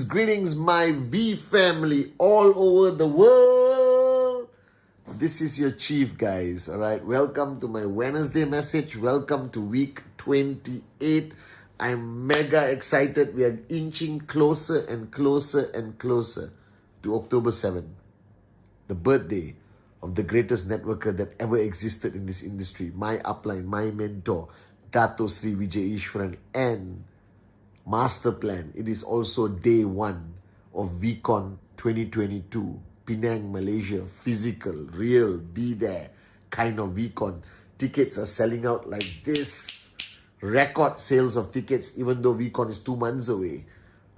Greetings, my V family all over the world. This is your chief, guys. All right, welcome to my Wednesday message. Welcome to week 28. I'm mega excited. We are inching closer and closer and closer to October 7, the birthday of the greatest networker that ever existed in this industry. My upline, my mentor, Dato Sri Vijay Ishwaran, and Master Plan. It is also day one of VCon 2022. Penang, Malaysia. Physical, real, be there kind of VCon. Tickets are selling out like this. Record sales of tickets, even though VCon is 2 months away.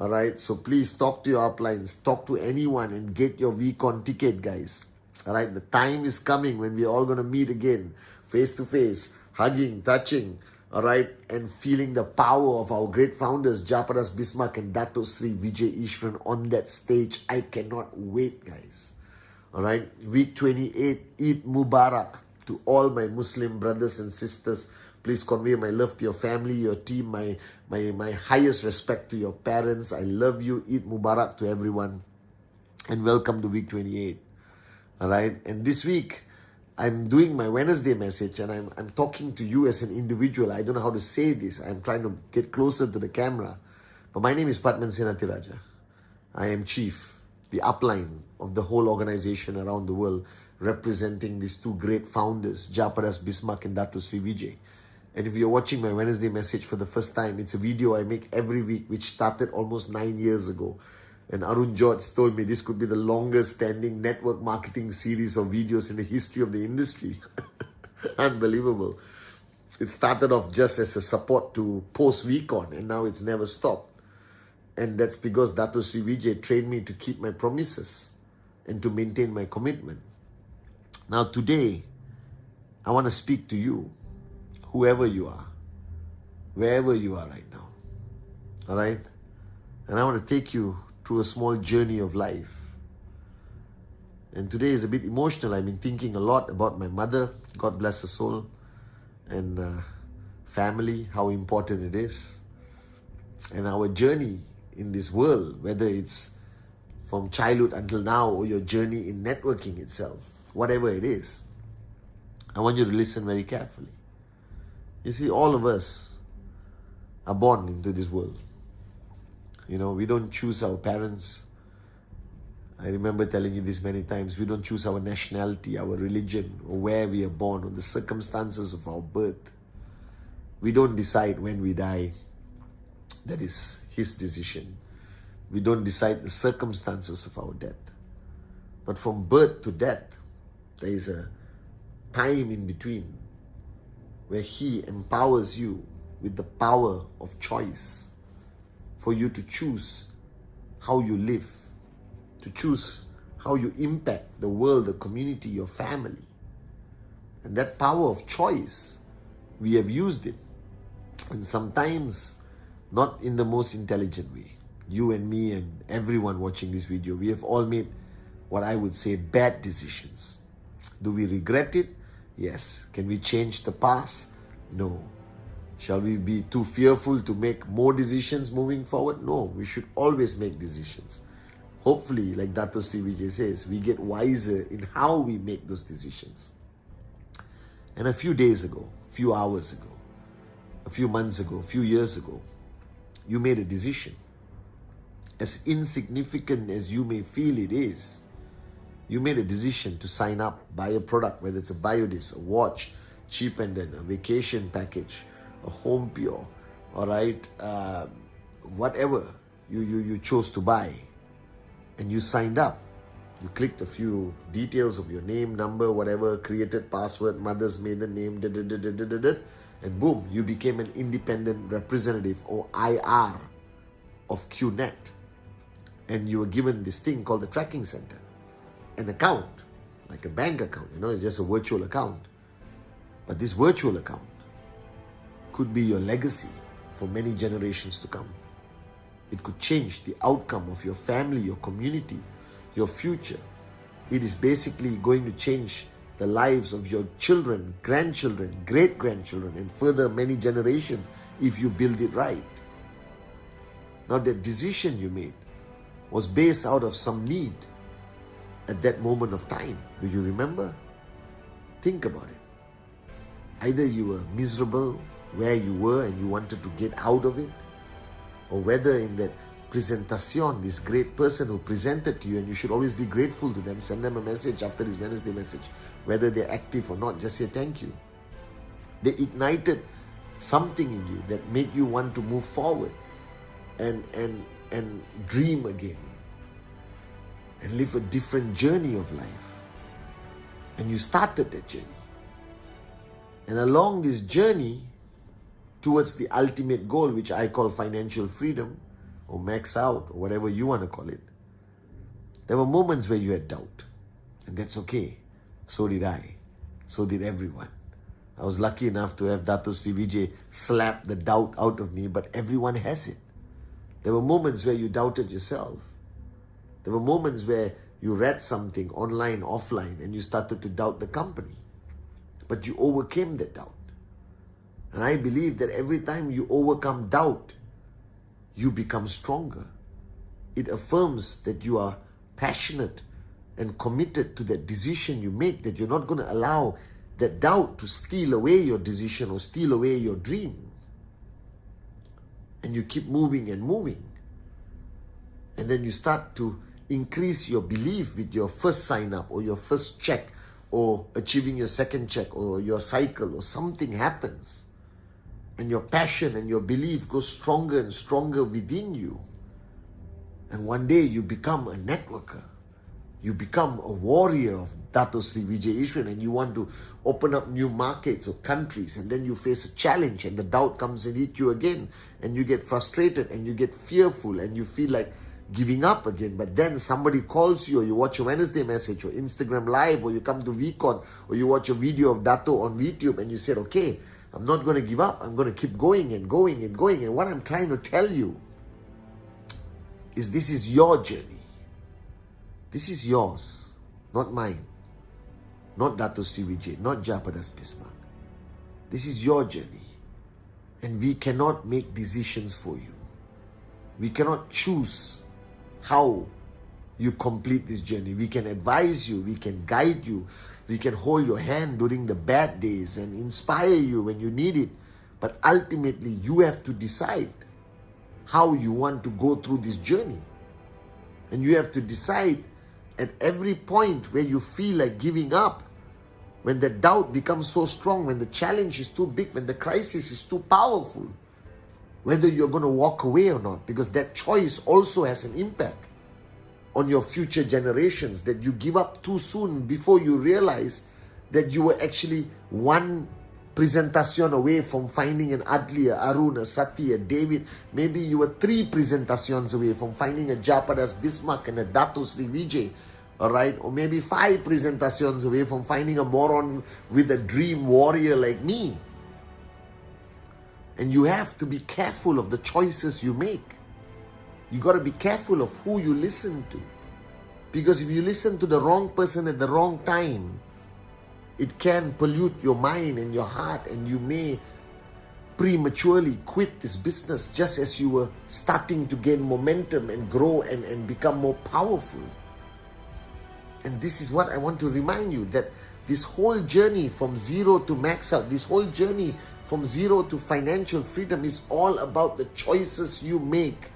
Alright, so please talk to your uplines. Talk to anyone and get your VCon ticket, guys. Alright, the time is coming when we're all going to meet again. Face to face. Hugging, touching. Alright, and feeling the power of our great founders, Japadas Bismarck and Dato Sri Vijay Ishwaran on that stage. I cannot wait, guys. Alright, week 28, Eid Mubarak to all my Muslim brothers and sisters. Please convey my love to your family, your team, my highest respect to your parents. I love you. Eid Mubarak to everyone. And welcome to week 28. Alright, and this week, I'm doing my Wednesday message and I'm talking to you as an individual. I don't know how to say this. I'm trying to get closer to the camera. But my name is Pathman Senathirajah. I am chief, the upline of the whole organization around the world, representing these two great founders, Japadas Bismarck and Dato Sri Vijay. And if you're watching my Wednesday message for the first time, it's a video I make every week, which started almost 9 years ago. And Arun George told me this could be the longest standing network marketing series of videos in the history of the industry. Unbelievable. It started off just as a support to post-VCon and now it's never stopped. And that's because Dato Sri Vijay trained me to keep my promises and to maintain my commitment. Now today, I want to speak to you, whoever you are, wherever you are right now. Alright? And I want to take you through a small journey of life. And today is a bit emotional. I've been thinking a lot about my mother, God bless her soul, and family, how important it is. And our journey in this world, whether it's from childhood until now or your journey in networking itself, whatever it is, I want you to listen very carefully. You see, all of us are born into this world. You know, we don't choose our parents. I remember telling you this many times. We don't choose our nationality, our religion, or where we are born, or the circumstances of our birth. We don't decide when we die. That is His decision. We don't decide the circumstances of our death. But from birth to death, there is a time in between where He empowers you with the power of choice, for you to choose how you live, to choose how you impact the world, the community, your family. And that power of choice, we have used it. And sometimes not in the most intelligent way. You and me and everyone watching this video, we have all made what I would say bad decisions. Do we regret it? Yes. Can we change the past? No. Shall we be too fearful to make more decisions moving forward? No, we should always make decisions. Hopefully, like Dato Sri Vijay says, we get wiser in how we make those decisions. And a few days ago, a few hours ago, a few months ago, a few years ago, you made a decision. As insignificant as you may feel it is, you made a decision to sign up, buy a product, whether it's a biodisc, a watch, cheap and then a vacation package, a home pure, all right, whatever you chose to buy, and you signed up You clicked a few details of your name, number, whatever, created password, mother's maiden name, and boom, you became an independent representative or IR of QNet. And you were given this thing called the tracking center, an account, like a bank account, it's just a virtual account. But this virtual account could be your legacy for many generations to come. It could change the outcome of your family, your community, your future. It is basically going to change the lives of your children, grandchildren, great-grandchildren, and further many generations if you build it right. Now, the decision you made was based out of some need at that moment of time. Do you remember? Think about it. Either you were miserable where you were and you wanted to get out of it, or whether in that presentation, this great person who presented to you, and you should always be grateful to them, send them a message after this Wednesday message, whether they're active or not, just say thank you. They ignited something in you that made you want to move forward and dream again and live a different journey of life. And you started that journey. And along this journey towards the ultimate goal, which I call financial freedom, or max out, or whatever you want to call it, there were moments where you had doubt. And that's okay. So did I. So did everyone. I was lucky enough to have Dato Sri Vijay slap the doubt out of me, but everyone has it. There were moments where you doubted yourself. There were moments where you read something online, offline, and you started to doubt the company. But you overcame that doubt. And I believe that every time you overcome doubt, you become stronger. It affirms that you are passionate and committed to that decision you make, that you're not going to allow that doubt to steal away your decision or steal away your dream. And you keep moving and moving. And then you start to increase your belief with your first sign up or your first check or achieving your second check or your cycle or something happens. And your passion and your belief goes stronger and stronger within you. And one day you become a networker. You become a warrior of Dato Sri Vijay Ishwan, and you want to open up new markets or countries, and then you face a challenge and the doubt comes and hit you again, and you get frustrated and you get fearful and you feel like giving up again. But then somebody calls you, or you watch a Wednesday message or Instagram live, or you come to VCon, or you watch a video of Dato on YouTube, and you said, okay, I'm not going to give up. I'm going to keep going and going and going. And what I'm trying to tell you is this is your journey. This is yours, not mine. Not Dato Sri Vijay, not Japadas Bismarck. This is your journey. And we cannot make decisions for you. We cannot choose how you complete this journey. We can advise you, we can guide you, we can hold your hand during the bad days and inspire you when you need it. But ultimately, you have to decide how you want to go through this journey. And you have to decide at every point where you feel like giving up, when the doubt becomes so strong, when the challenge is too big, when the crisis is too powerful, whether you're going to walk away or not, because that choice also has an impact on your future generations, that you give up too soon before you realize that you were actually one presentation away from finding an Adli, a Arun, a Sati, a David. Maybe you were 3 presentations away from finding a Japadas Bismarck and a Dato Sri Vijay, all right? Or maybe 5 presentations away from finding a moron with a dream warrior like me. And you have to be careful of the choices you make. You got to be careful of who you listen to. Because if you listen to the wrong person at the wrong time, it can pollute your mind and your heart, and you may prematurely quit this business just as you were starting to gain momentum and grow and become more powerful. And this is what I want to remind you, that this whole journey from zero to max out, this whole journey from zero to financial freedom is all about the choices you make.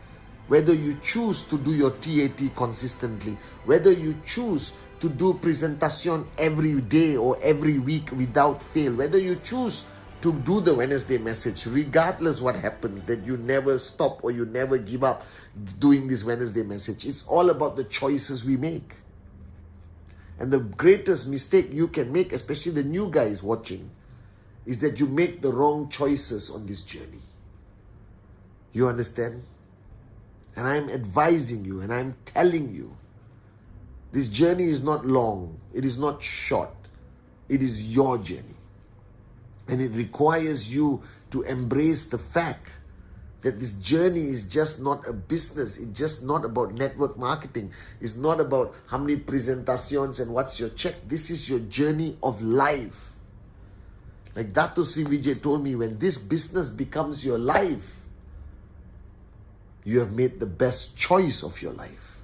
Whether you choose to do your TAT consistently, whether you choose to do presentation every day or every week without fail, whether you choose to do the Wednesday message, regardless what happens, that you never stop or you never give up doing this Wednesday message. It's all about the choices we make. And the greatest mistake you can make, especially the new guys watching, is that you make the wrong choices on this journey. You understand? And I'm advising you and I'm telling you, this journey is not long. It is not short. It is your journey. And it requires you to embrace the fact that this journey is just not a business. It's just not about network marketing. It's not about how many presentations and what's your check. This is your journey of life. Like Dato Sri Vijay told me, when this business becomes your life, you have made the best choice of your life.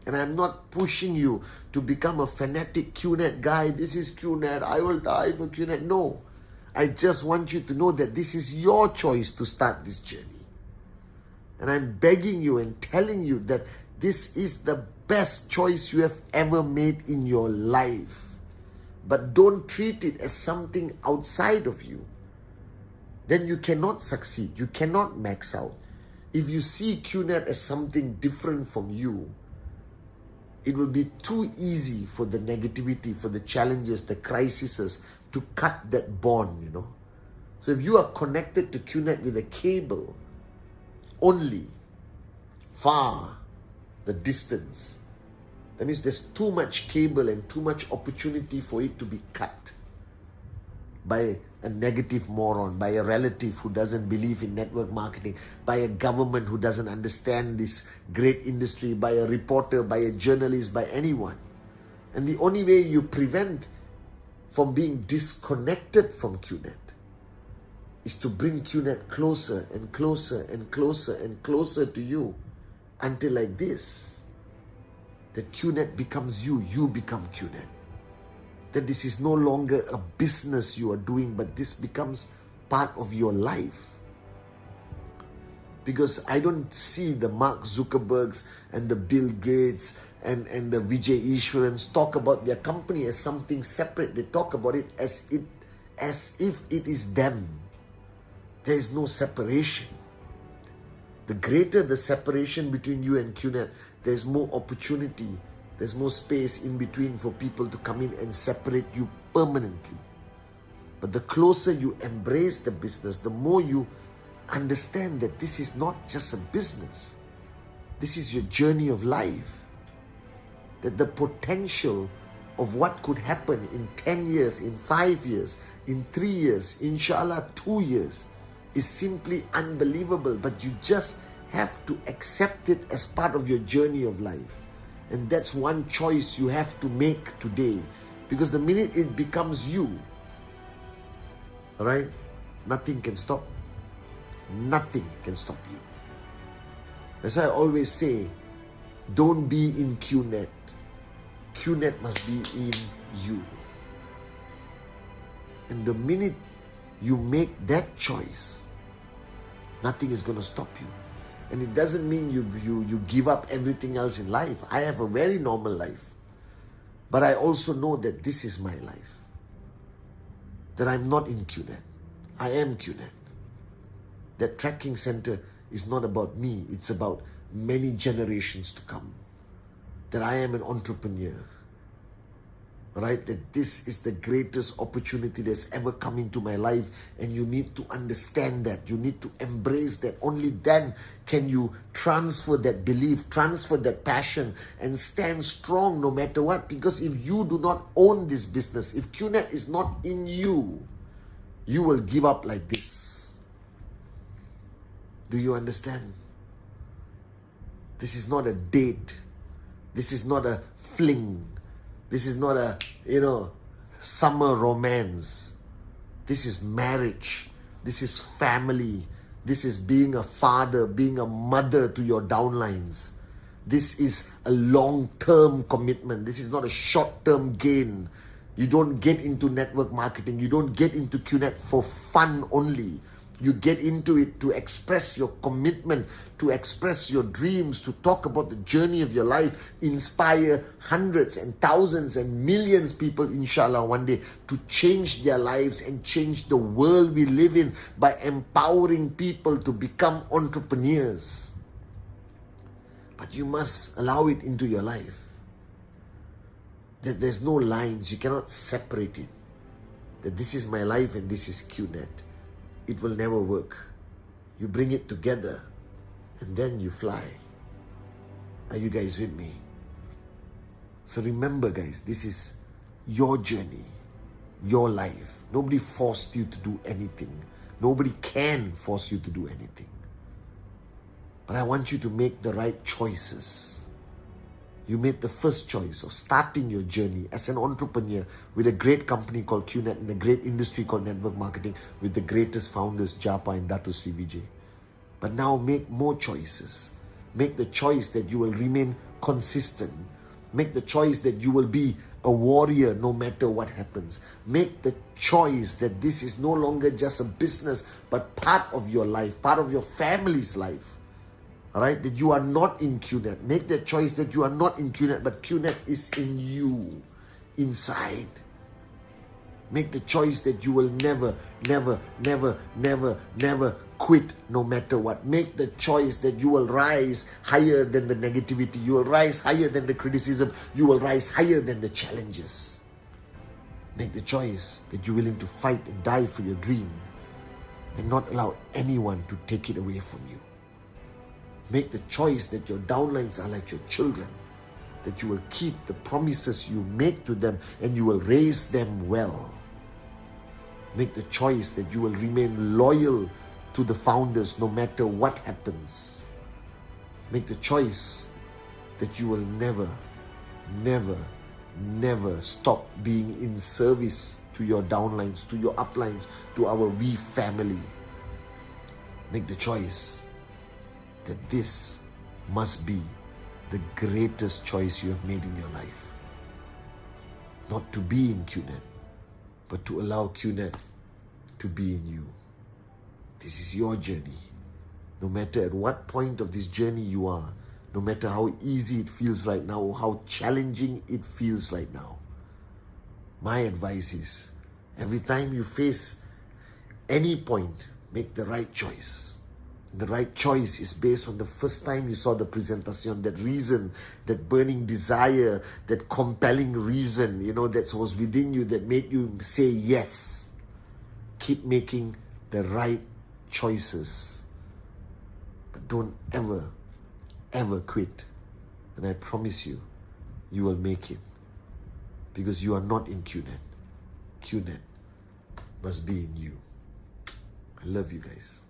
And I'm not pushing you to become a fanatic QNet guy. This is QNet. I will die for QNet. No. I just want you to know that this is your choice to start this journey. And I'm begging you and telling you that this is the best choice you have ever made in your life. But don't treat it as something outside of you. Then you cannot succeed. You cannot max out. If you see QNet as something different from you, it will be too easy for the negativity, for the challenges, the crises to cut that bond, So if you are connected to QNet with a cable, only far the distance, that means there's too much cable and too much opportunity for it to be cut by a negative moron, by a relative who doesn't believe in network marketing, by a government who doesn't understand this great industry, by a reporter, by a journalist, by anyone. And the only way you prevent from being disconnected from QNet is to bring QNet closer and closer and closer and closer to you until like this, that QNet becomes you, you become QNet. That this is no longer a business you are doing, but this becomes part of your life. Because I don't see the Mark Zuckerbergs and the Bill Gates and the Vijay Ishwarans talk about their company as something separate. They talk about it as if it is them. There is no separation. The greater the separation between you and QNet, there's more opportunity. There's more space in between for people to come in and separate you permanently. But the closer you embrace the business, the more you understand that this is not just a business. This is your journey of life. That the potential of what could happen in 10 years, in 5 years, in 3 years, inshallah 2 years, is simply unbelievable. But you just have to accept it as part of your journey of life. And that's one choice you have to make today. Because the minute it becomes you, alright, nothing can stop. Nothing can stop you. That's why I always say, don't be in QNet. QNet must be in you. And the minute you make that choice, nothing is going to stop you. And it doesn't mean you give up everything else in life. I have a very normal life. But I also know that this is my life. That I'm not in QNet. I am QNet. That tracking center is not about me. It's about many generations to come. That I am an entrepreneur. Right? That this is the greatest opportunity that's ever come into my life. And you need to understand that. You need to embrace that. Only then can you transfer that belief, transfer that passion, and stand strong no matter what. Because if you do not own this business, if QNet is not in you, you will give up like this. Do you understand? This is not a date. This is not a fling. This is not a, summer romance. This is marriage. This is family. This is being a father, being a mother to your downlines. This is a long-term commitment. This is not a short-term gain. You don't get into network marketing. You don't get into QNet for fun only. You get into it to express your commitment, to express your dreams, to talk about the journey of your life, inspire hundreds and thousands and millions of people, inshallah, one day, to change their lives and change the world we live in by empowering people to become entrepreneurs. But you must allow it into your life. That there's no lines, you cannot separate it. That this is my life and this is QNet. It will never work. You bring it together and then you fly. Are you guys with me? So remember guys, this is your journey, your life. Nobody forced you to do anything. Nobody can force you to do anything. But I want you to make the right choices. You made the first choice of starting your journey as an entrepreneur with a great company called QNet in a great industry called network marketing with the greatest founders, Japa and Dato Sri Vijay. But now make more choices. Make the choice that you will remain consistent. Make the choice that you will be a warrior no matter what happens. Make the choice that this is no longer just a business, but part of your life, part of your family's life. Alright, that you are not in QNet. Make the choice that you are not in QNet, but QNet is in you, inside. Make the choice that you will never quit no matter what. Make the choice that you will rise higher than the negativity. You will rise higher than the criticism. You will rise higher than the challenges. Make the choice that you're willing to fight and die for your dream and not allow anyone to take it away from you. Make the choice that your downlines are like your children, that you will keep the promises you make to them and you will raise them well. Make the choice that you will remain loyal to the founders no matter what happens. Make the choice that you will never stop being in service to your downlines, to your uplines, to our V family. Make the choice that this must be the greatest choice you have made in your life. Not to be in QNet, but to allow QNet to be in you. This is your journey. No matter at what point of this journey you are, no matter how easy it feels right now, or how challenging it feels right now, my advice is, every time you face any point, make the right choice. The right choice is based on the first time you saw the presentation, that reason, that burning desire, that compelling reason, that was within you that made you say yes. Keep making the right choices. But don't ever quit. And I promise you, you will make it. Because you are not in QNet. QNet must be in you. I love you guys.